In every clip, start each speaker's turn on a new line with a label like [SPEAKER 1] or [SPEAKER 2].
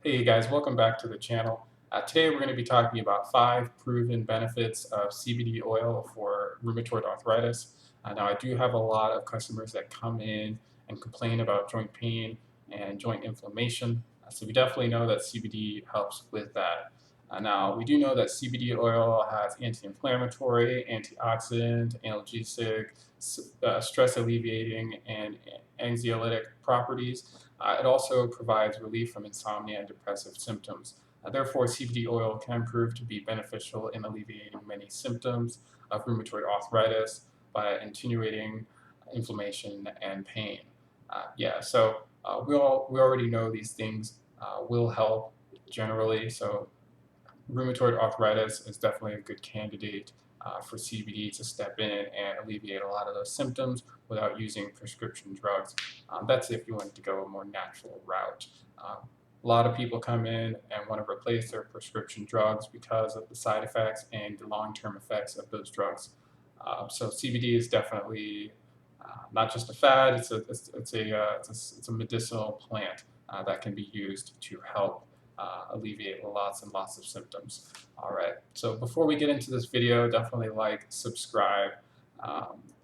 [SPEAKER 1] Hey guys, welcome back to the channel. Today we're going to be talking about 5 proven benefits of CBD oil for rheumatoid arthritis. Now I do have a lot of customers that come in and complain about joint pain and joint inflammation. So we definitely know that CBD helps with that. Now we do know that CBD oil has anti-inflammatory, antioxidant, analgesic, stress alleviating, and anxiolytic properties. It also provides relief from insomnia and depressive symptoms. Therefore, CBD oil can prove to be beneficial in alleviating many symptoms of rheumatoid arthritis by attenuating inflammation and pain. We already know these things will help generally. So rheumatoid arthritis is definitely a good candidate for CBD to step in and alleviate a lot of those symptoms without using prescription drugs. That's if you want to go a more natural route. A lot of people come in and want to replace their prescription drugs because of the side effects and the long-term effects of those drugs. So CBD is definitely not just a fad; it's a medicinal plant that can be used to help alleviate lots and lots of symptoms. All right, so before we get into this video, definitely like, subscribe,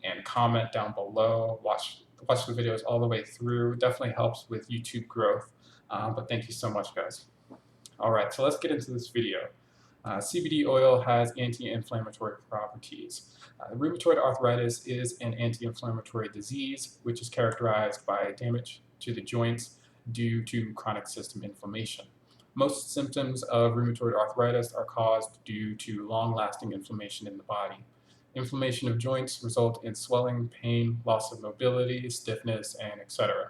[SPEAKER 1] and comment down below. Watch the videos all the way through. Definitely helps with YouTube growth. But thank you so much, guys. All right, so let's get into this video. CBD oil has anti-inflammatory properties. Rheumatoid arthritis is an anti-inflammatory disease which is characterized by damage to the joints due to chronic system inflammation. Most symptoms of rheumatoid arthritis are caused due to long-lasting inflammation in the body. Inflammation of joints result in swelling, pain, loss of mobility, stiffness, and etc.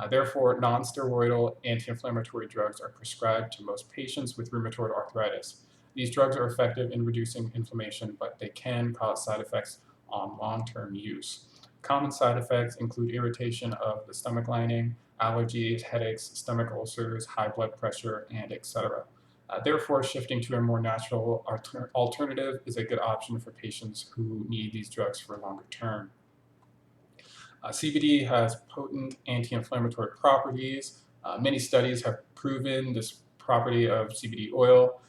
[SPEAKER 1] Therefore, non-steroidal anti-inflammatory drugs are prescribed to most patients with rheumatoid arthritis. These drugs are effective in reducing inflammation, but they can cause side effects on long-term use. Common side effects include irritation of the stomach lining, allergies, headaches, stomach ulcers, high blood pressure, and etc. Therefore, shifting to a more natural alternative is a good option for patients who need these drugs for longer term. CBD has potent anti-inflammatory properties. Many studies have proven this property of CBD oil.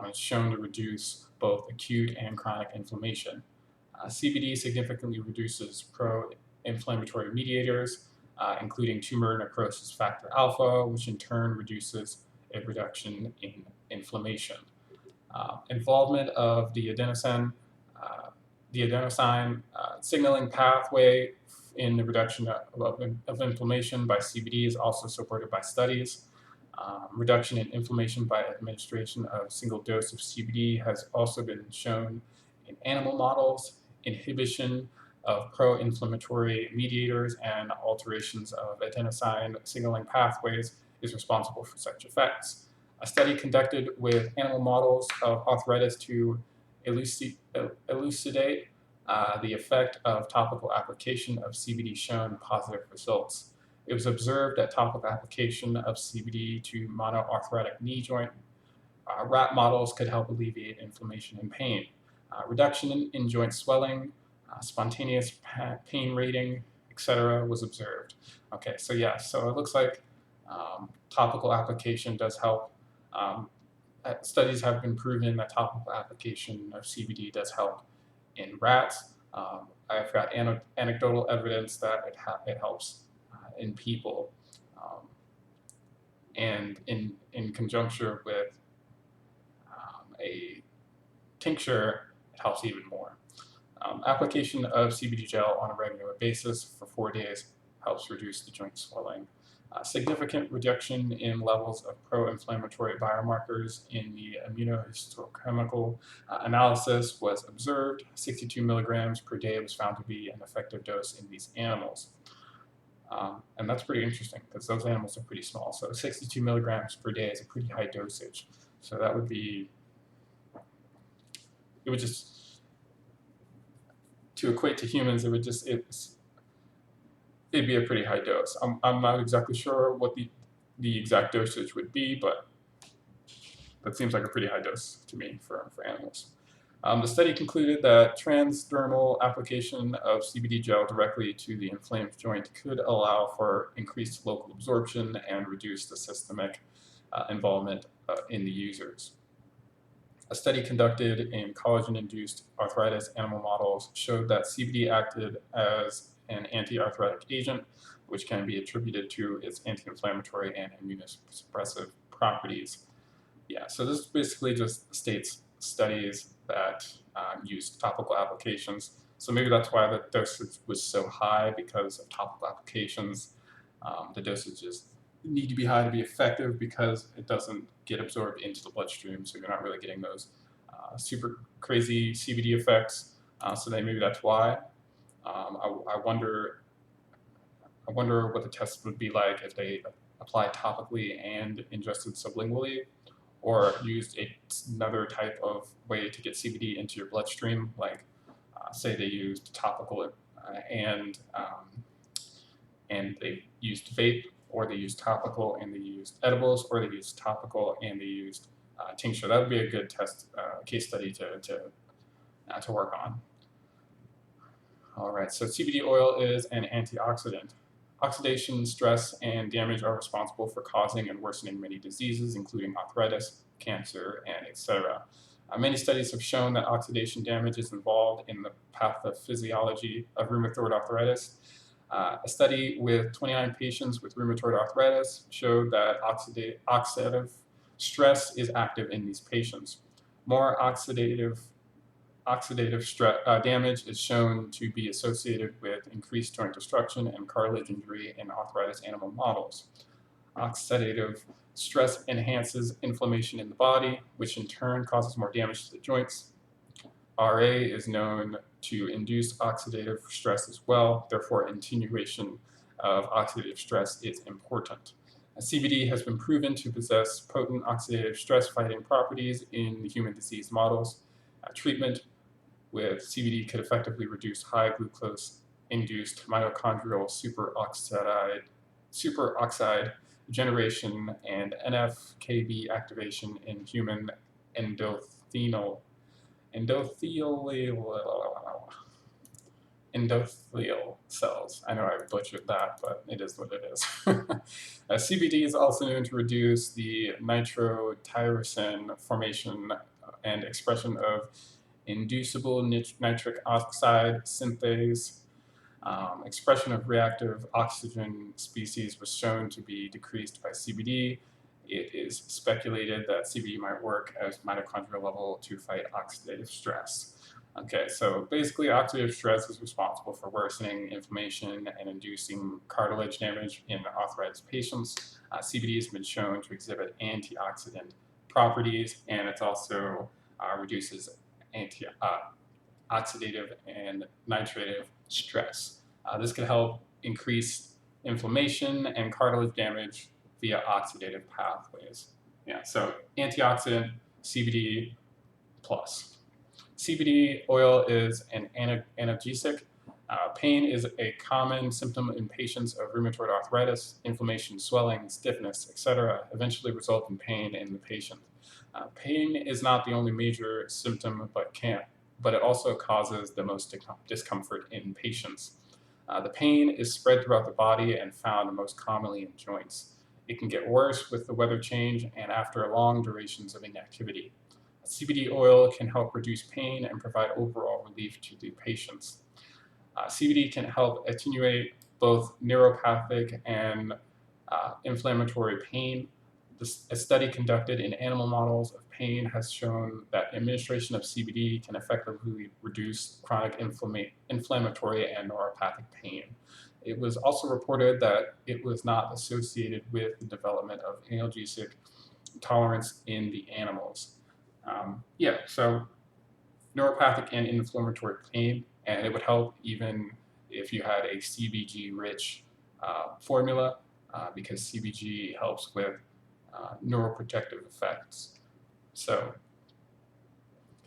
[SPEAKER 1] It's shown to reduce both acute and chronic inflammation. CBD significantly reduces pro-inflammatory mediators, including tumor necrosis factor alpha, which in turn reduces a reduction in inflammation. Involvement of the adenosine signaling pathway in the reduction of inflammation by CBD is also supported by studies. Reduction in inflammation by administration of a single dose of CBD has also been shown in animal models. Inhibition of pro-inflammatory mediators and alterations of adenosine signaling pathways is responsible for such effects. A study conducted with animal models of arthritis to elucidate the effect of topical application of CBD shown positive results. It was observed that topical application of CBD to monoarthritic knee joint rat models could help alleviate inflammation and pain. Reduction in joint swelling, spontaneous pain rating, etc. was observed. Okay, so yeah, so it looks like topical application does help. Studies have been proven that topical application of CBD does help in rats. I've got anecdotal evidence that it helps in people, and in conjunction with a tincture, it helps even more. Application of CBD gel on a regular basis for 4 days helps reduce the joint swelling. Significant reduction in levels of pro-inflammatory biomarkers in the immunohistochemical analysis was observed. 62 milligrams per day was found to be an effective dose in these animals. And that's pretty interesting because those animals are pretty small. So 62 milligrams per day is a pretty high dosage. So that would be, it would just, to equate to humans, it'd be a pretty high dose. I'm not exactly sure what the exact dosage would be, but that seems like a pretty high dose to me for animals. The study concluded that transdermal application of CBD gel directly to the inflamed joint could allow for increased local absorption and reduce the systemic involvement in the users. A study conducted in collagen-induced arthritis animal models showed that CBD acted as an anti-arthritic agent, which can be attributed to its anti-inflammatory and immunosuppressive properties. Yeah, so this basically just states studies that use topical applications. So maybe that's why the dosage was so high, because of topical applications. The dosages need to be high to be effective because it doesn't get absorbed into the bloodstream, so you're not really getting those super crazy CBD effects. So then maybe that's why. I wonder what the test would be like if they applied topically and ingested sublingually, or used another type of way to get CBD into your bloodstream, like say they used topical and they used vape, or they used topical and they used edibles, or they used topical and they used tincture. That would be a good test case study to work on. All right, so CBD oil is an antioxidant. Oxidation, stress, and damage are responsible for causing and worsening many diseases, including arthritis, cancer, and etc. Many studies have shown that oxidation damage is involved in the pathophysiology of rheumatoid arthritis. A study with 29 patients with rheumatoid arthritis showed that oxidative stress is active in these patients. More oxidative damage is shown to be associated with increased joint destruction and cartilage injury in arthritis animal models. Oxidative stress enhances inflammation in the body, which in turn causes more damage to the joints. RA is known to induce oxidative stress as well, therefore attenuation of oxidative stress is important. CBD has been proven to possess potent oxidative stress fighting properties in human disease models. Treatment with CBD could effectively reduce high glucose-induced mitochondrial superoxide generation and NF-κB activation in human endothelial cells. I know I butchered that, but it is what it is. CBD is also known to reduce the nitrotyrosine formation and expression of inducible nitric oxide synthase. Expression of reactive oxygen species was shown to be decreased by CBD. It is speculated that CBD might work as mitochondrial level to fight oxidative stress. Okay, so basically oxidative stress is responsible for worsening inflammation and inducing cartilage damage in arthritis patients. CBD has been shown to exhibit antioxidant properties, and it also reduces oxidative and nitrative stress. This can help increase inflammation and cartilage damage via oxidative pathways. Yeah, so antioxidant, CBD plus. CBD oil is an analgesic. Pain is a common symptom in patients of rheumatoid arthritis. Inflammation, swelling, stiffness, etc. eventually result in pain in the patient. Pain is not the only major symptom, but it also causes the most discomfort in patients. The pain is spread throughout the body and found most commonly in joints. It can get worse with the weather change and after long durations of inactivity. CBD oil can help reduce pain and provide overall relief to the patients. CBD can help attenuate both neuropathic and inflammatory pain. A study conducted in animal models of pain has shown that administration of CBD can effectively reduce chronic inflammatory and neuropathic pain. It was also reported that it was not associated with the development of analgesic tolerance in the animals. So neuropathic and inflammatory pain, and it would help even if you had a CBG-rich formula, because CBG helps with neuroprotective effects. So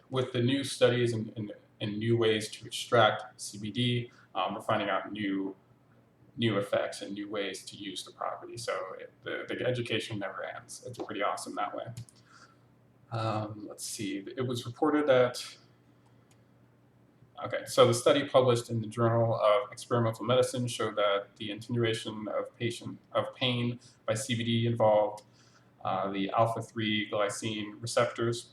[SPEAKER 1] with the new studies and new ways to extract CBD, we're finding out new effects and new ways to use the property. So the education never ends. It's pretty awesome that way. Let's see. It was reported that so the study published in the Journal of Experimental Medicine showed that the attenuation of pain by CBD involved the alpha-3 glycine receptors.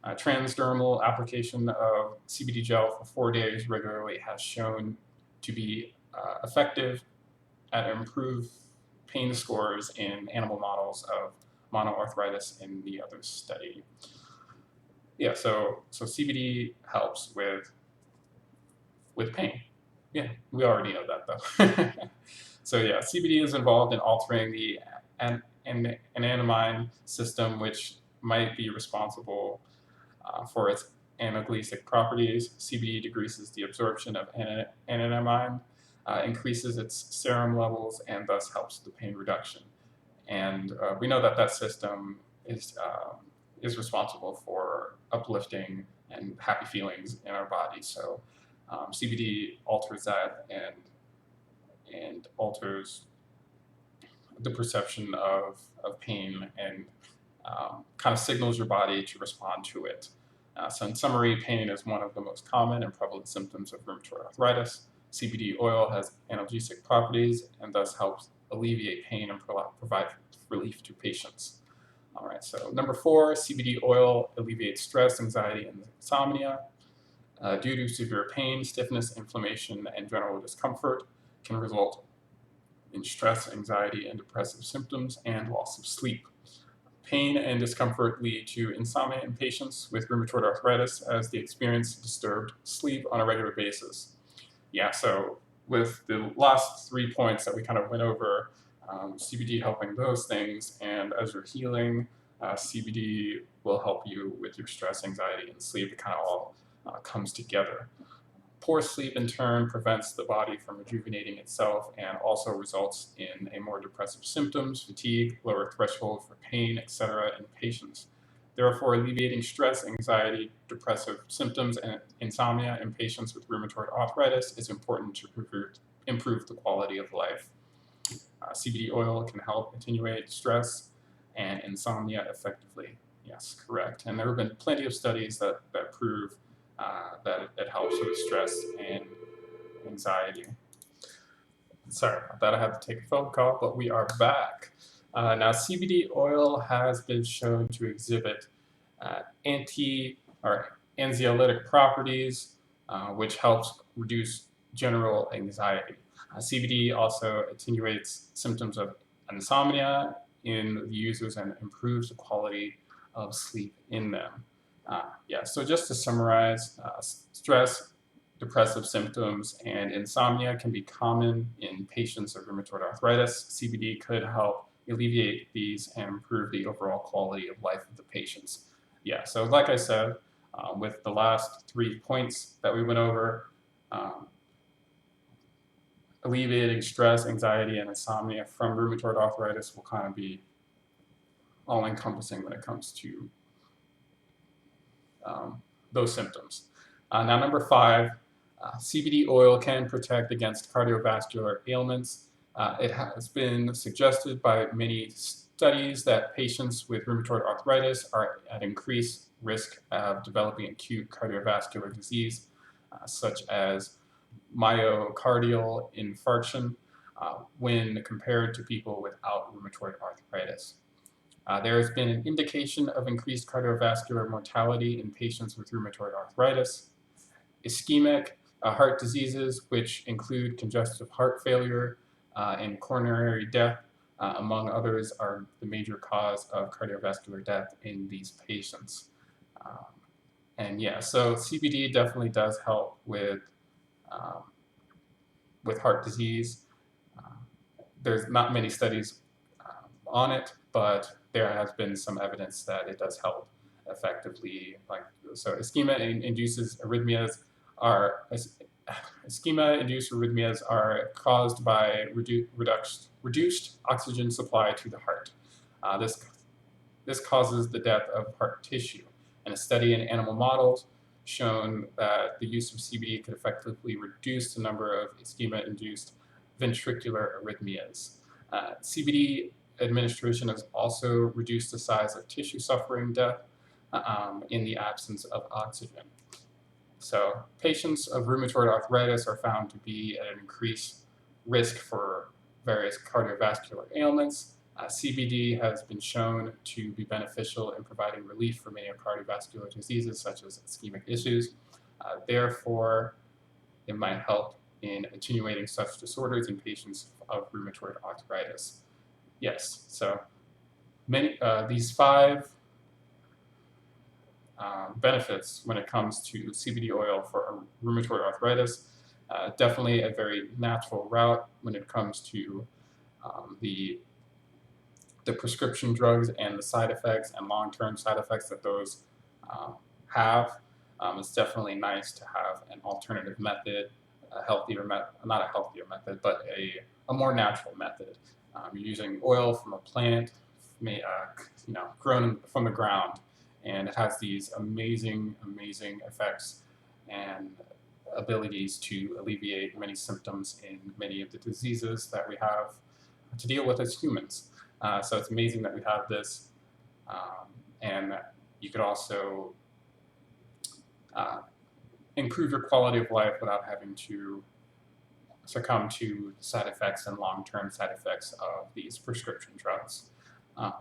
[SPEAKER 1] Transdermal application of CBD gel for 4 days regularly has shown to be effective at improved pain scores in animal models of monoarthritis in the other study. Yeah, so CBD helps with pain. Yeah, we already know that though. So yeah, CBD is involved in altering the anandamide system, which might be responsible for its analgesic properties. CBD decreases the absorption of anandamide, increases its serum levels, and thus helps the pain reduction. And we know that that system is responsible for uplifting and happy feelings in our body. So CBD alters that and alters the perception of pain and kind of signals your body to respond to it. So in summary, pain is one of the most common and prevalent symptoms of rheumatoid arthritis. CBD oil has analgesic properties and thus helps alleviate pain and provide relief to patients. All right, so number 4, CBD oil alleviates stress, anxiety, and insomnia. Due to severe pain, stiffness, inflammation, and general discomfort can result in stress, anxiety, and depressive symptoms and loss of sleep. Pain and discomfort lead to insomnia in patients with rheumatoid arthritis as they experience disturbed sleep on a regular basis. Yeah, so with the last 3 points that we kind of went over, CBD helping those things, and as you're healing, CBD will help you with your stress, anxiety, and sleep. It kind of all comes together. Poor sleep, in turn, prevents the body from rejuvenating itself and also results in a more depressive symptoms, fatigue, lower threshold for pain, etc. in patients. Therefore, alleviating stress, anxiety, depressive symptoms, and insomnia in patients with rheumatoid arthritis is important to improve the quality of life. CBD oil can help attenuate stress and insomnia effectively. Yes, correct. And there have been plenty of studies that prove that it helps with stress and anxiety. Sorry about that, I had to take a phone call, but we are back. Now, CBD oil has been shown to exhibit anxiolytic properties, which helps reduce general anxiety. CBD also attenuates symptoms of insomnia in the users and improves the quality of sleep in them. Yeah, so just to summarize, stress, depressive symptoms, and insomnia can be common in patients of rheumatoid arthritis. CBD could help alleviate these and improve the overall quality of life of the patients. Yeah, so like I said, with the last 3 points that we went over, alleviating stress, anxiety, and insomnia from rheumatoid arthritis will kind of be all-encompassing when it comes to those symptoms. Now, number 5, CBD oil can protect against cardiovascular ailments. It has been suggested by many studies that patients with rheumatoid arthritis are at increased risk of developing acute cardiovascular disease, such as myocardial infarction, when compared to people without rheumatoid arthritis. There has been an indication of increased cardiovascular mortality in patients with rheumatoid arthritis. Ischemic heart diseases, which include congestive heart failure and coronary death, among others, are the major cause of cardiovascular death in these patients. And yeah, so CBD definitely does help with heart disease. There's not many studies on it, but there has been some evidence that it does help effectively. So ischemia-induced arrhythmias are caused by reduced oxygen supply to the heart. This causes the death of heart tissue. And a study in animal models shown that the use of CBD could effectively reduce the number of ischemia-induced ventricular arrhythmias. CBD administration has also reduced the size of tissue suffering death in the absence of oxygen. So patients of rheumatoid arthritis are found to be at an increased risk for various cardiovascular ailments. CBD has been shown to be beneficial in providing relief for many cardiovascular diseases such as ischemic issues. Therefore, it might help in attenuating such disorders in patients of rheumatoid arthritis. Yes, so these 5 benefits when it comes to CBD oil for rheumatoid arthritis. Definitely a very natural route when it comes to the prescription drugs and the side effects and long-term side effects that those have. It's definitely nice to have an alternative method, not a healthier method, but a more natural method. You're using oil from a plant, grown from the ground, and it has these amazing effects and abilities to alleviate many symptoms in many of the diseases that we have to deal with as humans. So it's amazing that we have this, and you could also improve your quality of life without having to succumb to side effects and long-term side effects of these prescription drugs.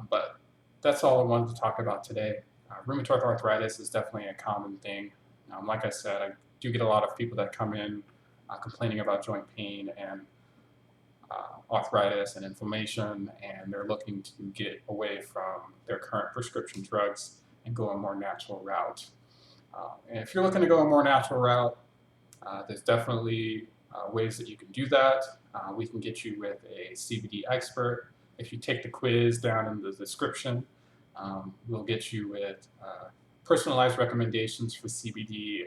[SPEAKER 1] But that's all I wanted to talk about today. Rheumatoid arthritis is definitely a common thing. Like I said, I do get a lot of people that come in complaining about joint pain and arthritis and inflammation, and they're looking to get away from their current prescription drugs and go a more natural route. And if you're looking to go a more natural route, there's definitely ways that you can do that. We can get you with a CBD expert. If you take the quiz down in the description, we'll get you with personalized recommendations for CBD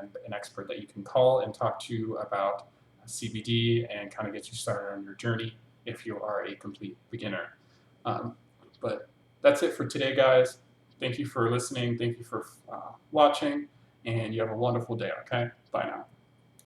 [SPEAKER 1] and an expert that you can call and talk to about CBD and kind of get you started on your journey if you are a complete beginner. But that's it for today, guys. Thank you for listening. Thank you for watching, and you have a wonderful day, okay? Bye now.